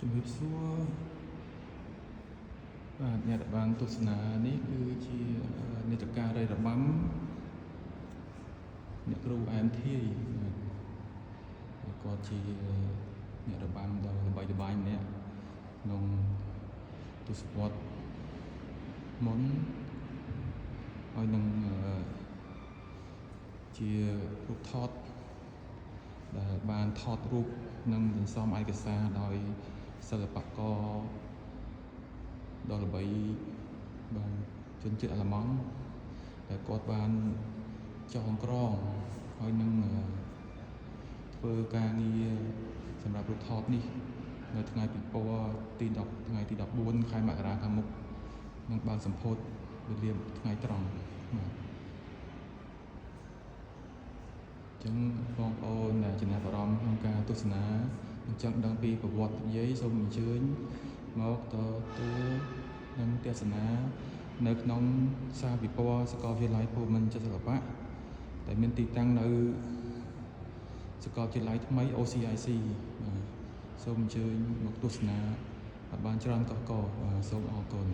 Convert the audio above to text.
ជំរាបសួរបាទអ្នកដែលបានទស្សនានេះគឺជានេតការរៃរបាំអ្នកគ្រូអែមធាយគាត់ជាអ្នករបាំដ៏ល្បីល្បាញម្នាក់ក្នុងទស្សវត្សមុនហើយនឹងជារូបថតដែលបានថតរូបនិងសន្សំឯកសារដោយសិល្បករដ៏ល្បីបានជនជាតិអាល្លឺម៉ង់ដែលគាត់បានចងក្រងហើយនឹងធ្វើការងារសម្រាប់រូបថតនេះនៅថ្ងៃពិព័រណ៍ថ្ងៃទី14ខែមករាខាងមុខនឹងបើកសម្ពោធវេលាថ្ងៃត្រង់បាទចឹងបងប្អូនដែលចំណាប់អារម្មណ៍ក្នុងការទស្សនាអញ្ចឹងដឹងពីប្រវត្តិនិយាយសូមអញ្ជើញមកទទួលនិងទស្សនានៅក្នុងសាលពិព័រណ៍សាកលវិទ្យាល័យភូមិន្ទចិត្តសិល្បៈដែលមានទីតាំងនៅសាកលវិទ្យាល័យថ្មី OCIC បាទសូមអញ្ជើញមកទស្សនាឲ្យបានច្រើនកកកសូមអរគុណ